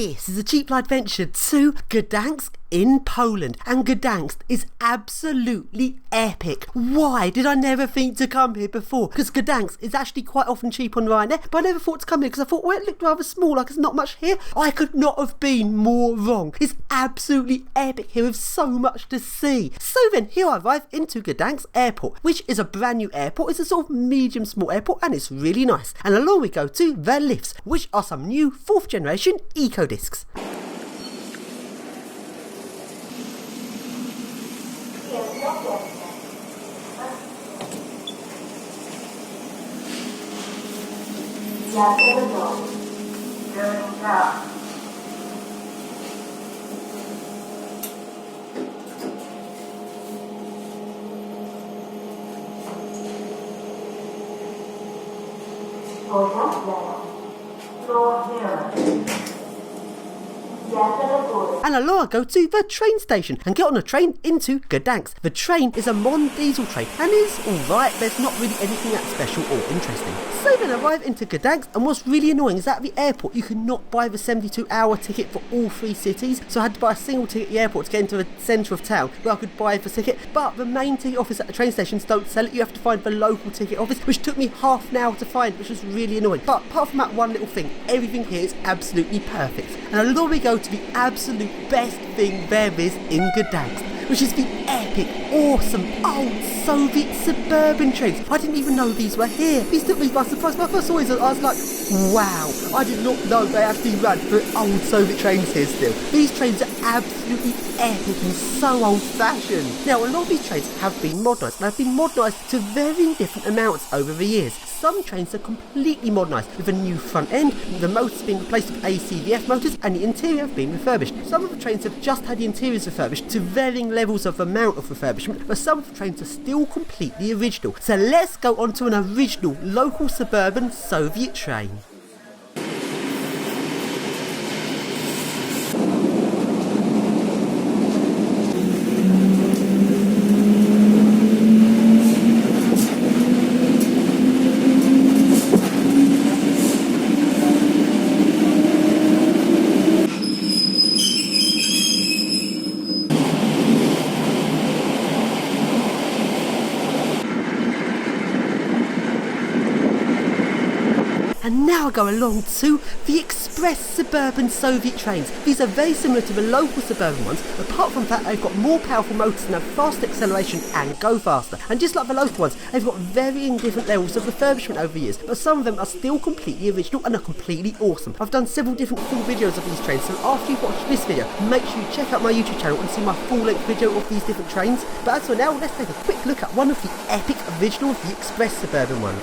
This is a cheap adventure to Gdansk in Poland, and Gdansk is absolutely epic. Why did I never think to come here before? Because Gdansk is actually quite often cheap on Ryanair, but I never thought to come here because I thought, well, it looked rather small, like there's not much here. I could not have been more wrong. It's absolutely epic here with so much to see. So then, here I arrive into Gdansk airport, which is a brand new airport. It's a sort of medium small airport and it's really nice. And along we go to the lifts, which are some new 4th generation eco discs. And along I go to the train station and get on a train into Gdansk. The train is a Mon diesel train and is alright, there's not really anything that special or interesting. So then I arrive into Gdansk, and what's really annoying is that at the airport you cannot buy the 72-hour ticket for all 3 cities, so I had to buy a single ticket at the airport to get into the centre of town where I could buy the ticket, but the main ticket office at the train stations don't sell it. You have to find the local ticket office, which took me half an hour to find, which was really annoying. But apart from that one little thing, everything here is absolutely perfect. And along we go to the absolute best thing there is in Gdansk, which is the epic, awesome, old Soviet suburban trains. I didn't even know these were here. These took me by surprise. When I first saw these, I was like, wow, I did not know they actually ran for old Soviet trains here still. These trains are absolutely epic and so old-fashioned. Now, a lot of these trains have been modernised, and have been modernised to varying different amounts over the years. Some trains are completely modernised with a new front end, the motors being replaced with ACVF motors, and the interior have been refurbished. Some of the trains have just had the interiors refurbished to varying levels of amount of refurbishment, but some of the trains are still completely original. So let's go on to an original local suburban Soviet train. And now I go along to the express suburban Soviet trains. These are very similar to the local suburban ones, apart from that they've got more powerful motors and have fast acceleration and go faster. And just like the local ones, they've got varying different levels of refurbishment over the years, but some of them are still completely original and are completely awesome. I've done several different full videos of these trains, so after you've watched this video, make sure you check out my YouTube channel and see my full-length video of these different trains. But as for now, let's take a quick look at one of the epic original of the express suburban ones.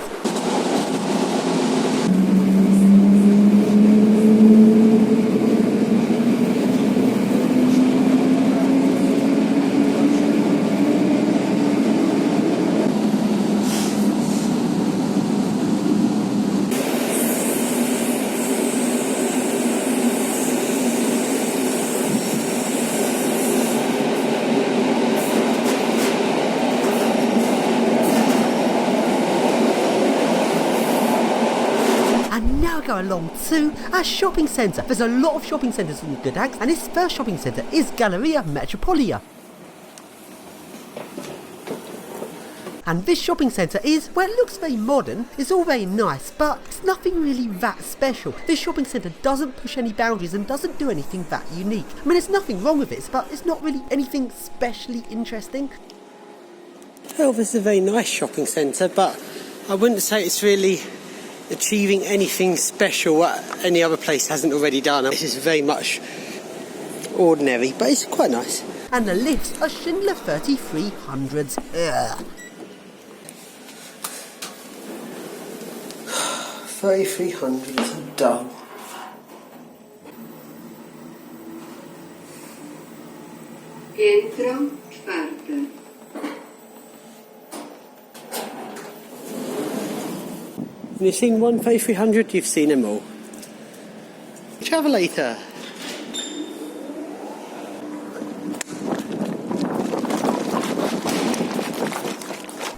Go along to a shopping centre. There's a lot of shopping centres in Gdansk, and this first shopping centre is Galeria Metropolia. And this shopping centre is, well, it looks very modern, it's all very nice, but it's nothing really that special. This shopping centre doesn't push any boundaries and doesn't do anything that unique. I mean, there's nothing wrong with it, but it's not really anything specially interesting. Well, this is a very nice shopping centre, but I wouldn't say it's really achieving anything special what any other place hasn't already done. This is very much ordinary, but it's quite nice. And the lifts are Schindler 3300s. Ugh. 3300s are dull. Piętro czwarte. When you've seen one 3300, you've seen them all. Travel later.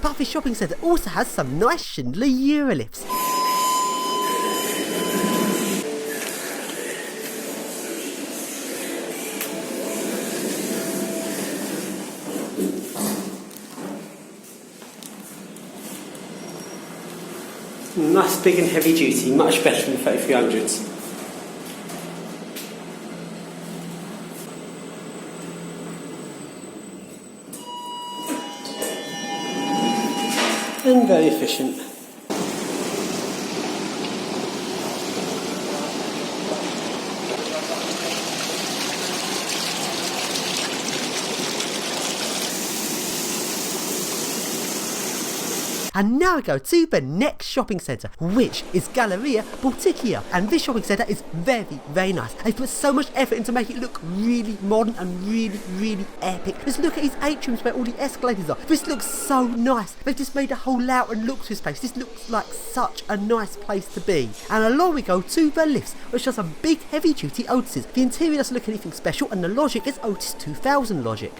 But this shopping centre also has some nice Schindler Eurolifts. nice big and heavy duty, much better than the 3300s. And very efficient. And now we go to the next shopping centre, which is Galleria Baltikia. And this shopping centre is very, very nice. They put so much effort into making it look really modern and really, really epic. Just look at his atriums where all the escalators are. This looks so nice. They've just made a whole layout and look to this place. This looks like such a nice place to be. And along we go to the lifts, which are some big, heavy-duty Otises. The interior doesn't look anything special, and the logic is Otis 2000 logic.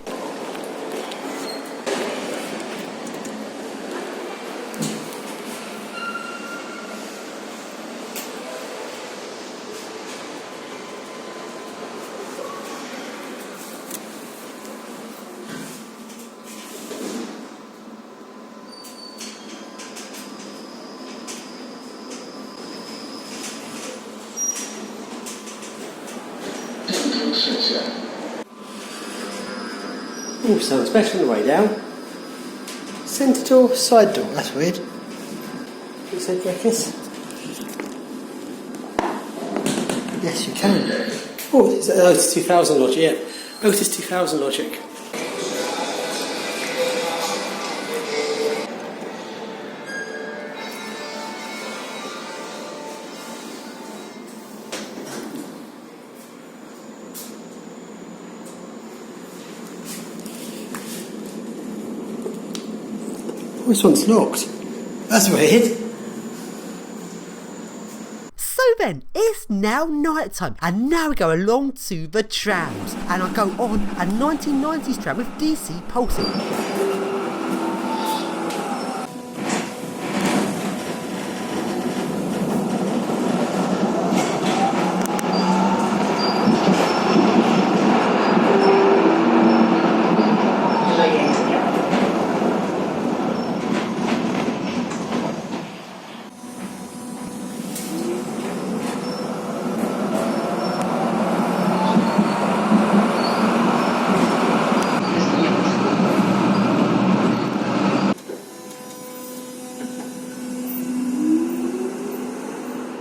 Oh, sounds better on the way down. Centre door, side door, that's weird. Looks like breakfast. Yes, you can. Oh, it's Otis 2000 logic, yeah. Otis 2000 logic. Oh, this one's locked. That's weird. So then, it's now night time, and now we go along to the trams, and I go on a 1990s tram with DC pulsing.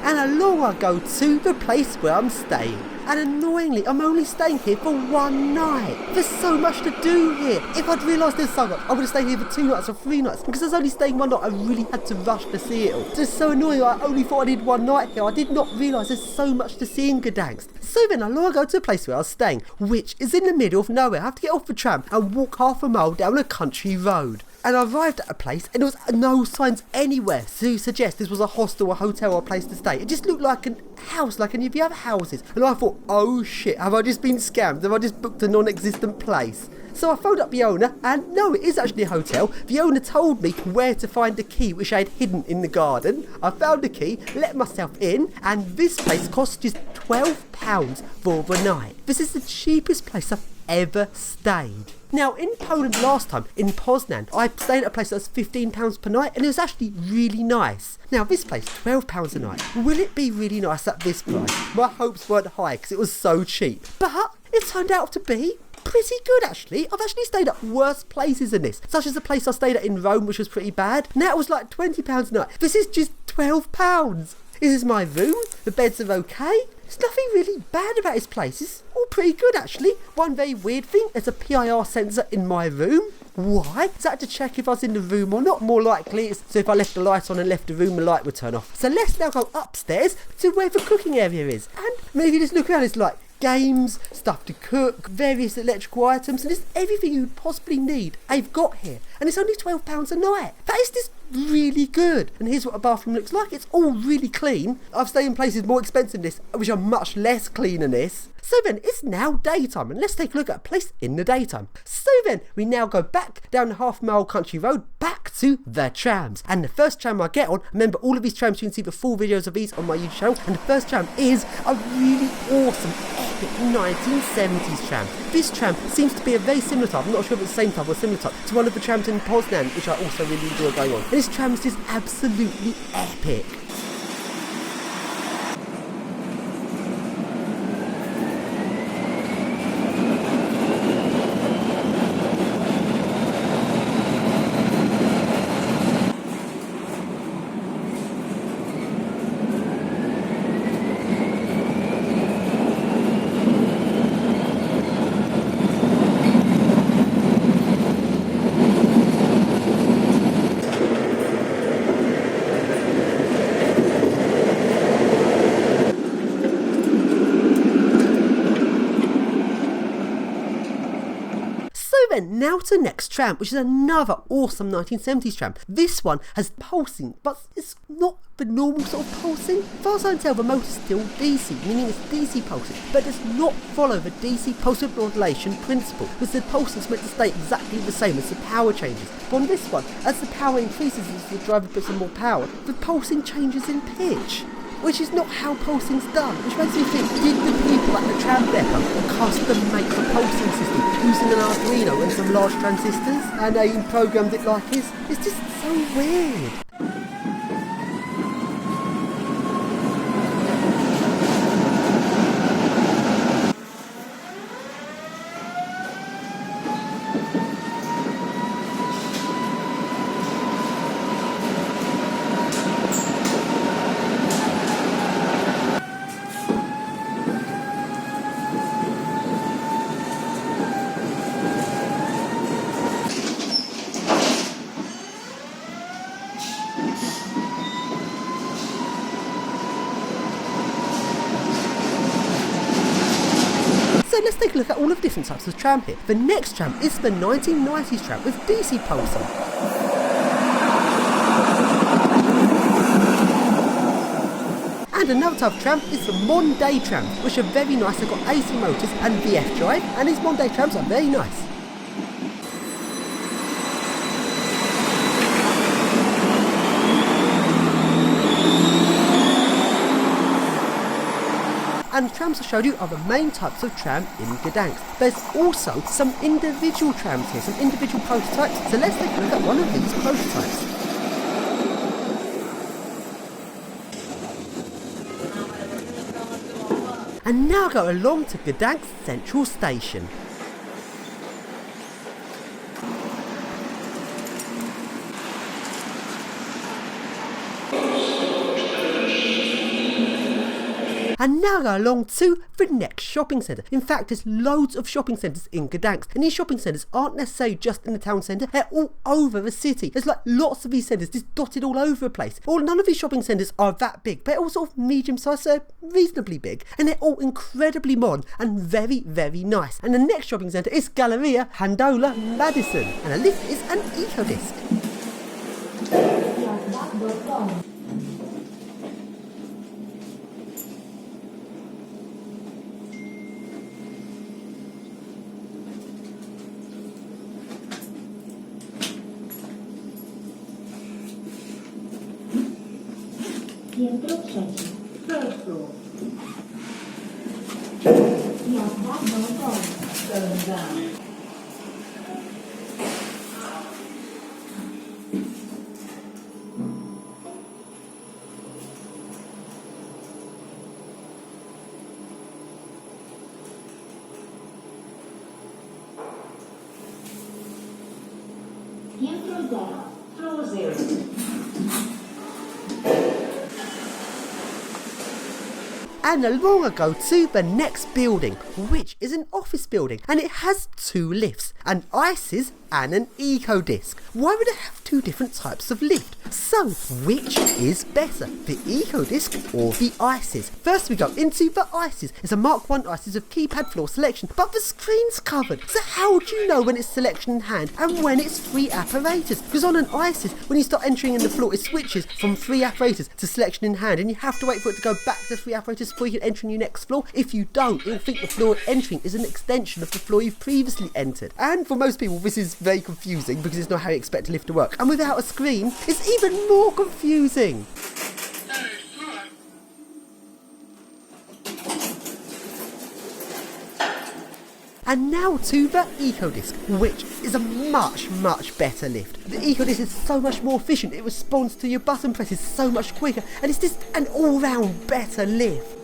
And along I go to the place where I'm staying. And annoyingly, I'm only staying here for one night. There's so much to do here. If I'd realised there's so much, I would have stayed here for 2 nights or 3 nights. Because I was only staying one night, I really had to rush to see it all. It's just so annoying, I only thought I did one night here. I did not realise there's so much to see in Gdansk. So then along I go to the place where I was staying, which is in the middle of nowhere. I have to get off the tram and walk half a mile down a country road. And I arrived at a place and there was no signs anywhere to suggest this was a hostel, a hotel or a place to stay. It just looked like a house, like any of the other houses. And I thought, oh shit, have I just been scammed? Have I just booked a non-existent place? So I phoned up the owner, and no, it is actually a hotel. The owner told me where to find the key, which I had hidden in the garden. I found the key, let myself in, and this place cost just £12 for the night. This is the cheapest place I've ever stayed. Now, in Poland last time, in Poznan, I stayed at a place that was £15 per night, and it was actually really nice. Now, this place, £12 a night. Will it be really nice at this price? My hopes weren't high because it was so cheap. But it turned out to be pretty good, actually. I've actually stayed at worse places than this, such as the place I stayed at in Rome, which was pretty bad. Now it was like £20 a night. This is just £12. This is my room. The beds are okay. There's nothing really bad about this place. It's all pretty good, actually. One very weird thing, there's a PIR sensor in my room. Why? Is that to check if I was in the room or not? More likely it's so if I left the light on and left the room, the light would turn off. So let's now go upstairs to where the cooking area is. And maybe just look around. It's like games, stuff to cook, various electrical items, and it's everything you'd possibly need I've got here. And it's only £12 a night. That is just really good. And here's what a bathroom looks like. It's all really clean. I've stayed in places more expensive than this, which are much less clean than this. So then, it's now daytime, and let's take a look at a place in the daytime. So then, we now go back down the half-mile country road, back to the trams. And the first tram I get on, remember all of these trams, you can see the full videos of these on my YouTube channel, and the first tram is a really awesome, epic 1970s tram. This tram seems to be a very similar type, I'm not sure if it's the same type or similar type, to one of the trams in Poznan, which I also really enjoy going on. And This tram is just absolutely epic. Now to next tram, which is another awesome 1970s tram. This one has pulsing, but it's not the normal sort of pulsing. As far as I can tell, the motor's still DC, meaning it's DC pulsing, but does not follow the DC pulse width modulation principle, because the pulsing is meant to stay exactly the same as the power changes. But on this one, as the power increases as the driver puts in more power, the pulsing changes in pitch, which is not how pulsing's done, which makes me think, did the people at the tram depot custom make the pulsing system using an Arduino and some large transistors, and they programmed it like this? It's just so weird. So let's take a look at all of the different types of tram here. The next tram is the 1990s tram with DC pulsing. And another type of tram is the modern day trams, which are very nice. They've got AC motors and VF drive, and these modern day trams are very nice. And the trams I showed you are the main types of tram in Gdansk. There's also some individual trams here, some individual prototypes. So let's take a look at one of these prototypes. And now go along to Gdansk Central Station. And now go along to the next shopping centre. In fact, there's loads of shopping centres in Gdansk, and these shopping centres aren't necessarily just in the town centre, they're all over the city. There's like lots of these centres just dotted all over the place. None of these shopping centres are that big, but they're all sort of medium sized, so reasonably big, and they're all incredibly modern and very, very nice. And the next shopping centre is Galeria Handola Madison, and the lift is an eco-disc. Piętro trzecie. First floor. Jazda do domu. Going down. Piętro 0. Floor 0. And along I go to the next building, which is an office building, and it has two lifts, an ICES and an eco-disc. Why would it have two different types of lift? So, which is better, the eco-disc or the ICES? First we go into the ICES. It's a Mark 1 ICES with keypad floor selection, but the screen's covered. So how do you know when it's selection in hand and when it's free apparatus? Because on an ICES, when you start entering in the floor, it switches from free apparatus to selection in hand, and you have to wait for it to go back to free apparatus before you can enter in your next floor. If you don't, it'll think the floor entering is an extension of the floor you've previously entered. And for most people, this is very confusing because it's not how you expect a lift to work. And without a screen, it's even more confusing. And now to the EcoDisc, which is a much better lift. The EcoDisc is so much more efficient, it responds to your button presses so much quicker, and it's just an all-round better lift.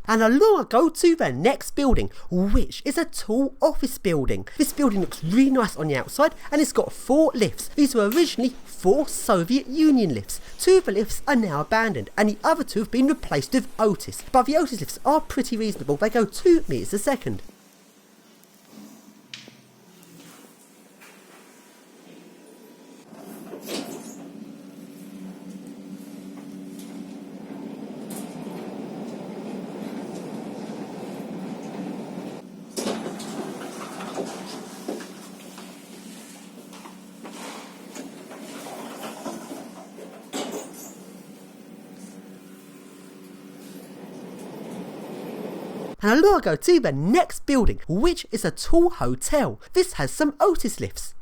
And along I go to the next building, which is a tall office building. This building looks really nice on the outside, and it's got 4 lifts. These were originally 4 Soviet Union lifts. 2 of the lifts are now abandoned, and the other 2 have been replaced with Otis. But the Otis lifts are pretty reasonable, they go 2 meters a second. And along I go to the next building, which is a tall hotel. This has some Otis lifts.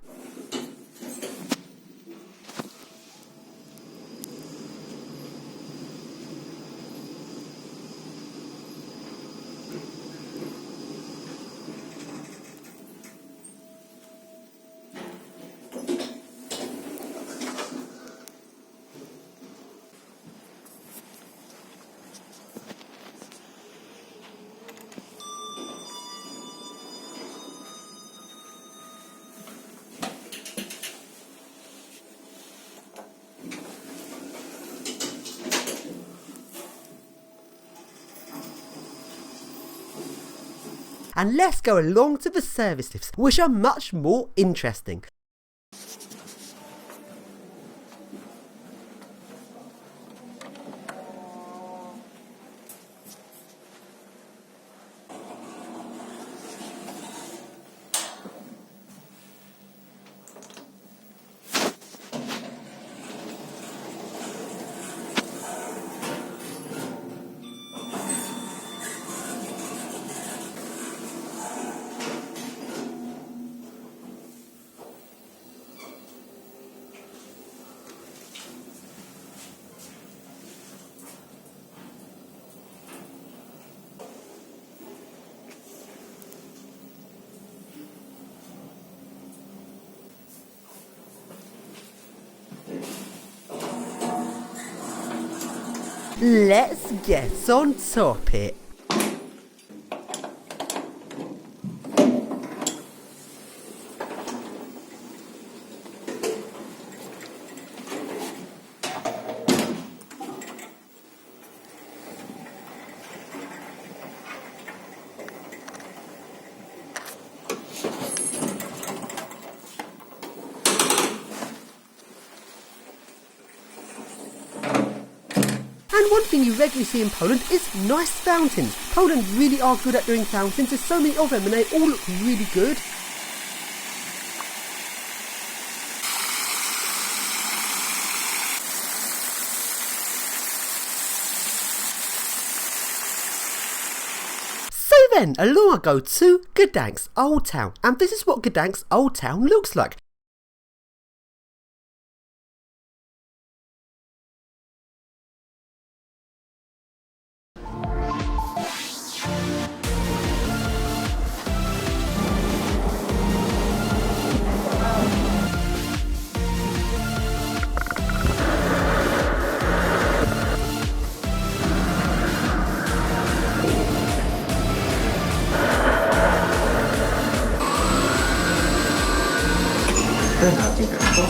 And let's go along to the service lifts, which are much more interesting. Let's get on top it. And one thing you regularly see in Poland is nice fountains. Poland really are good at doing fountains. There's so many of them and they all look really good. So then, along I go to Gdansk's Old Town, and this is what Gdansk's Old Town looks like. Teraz dziecko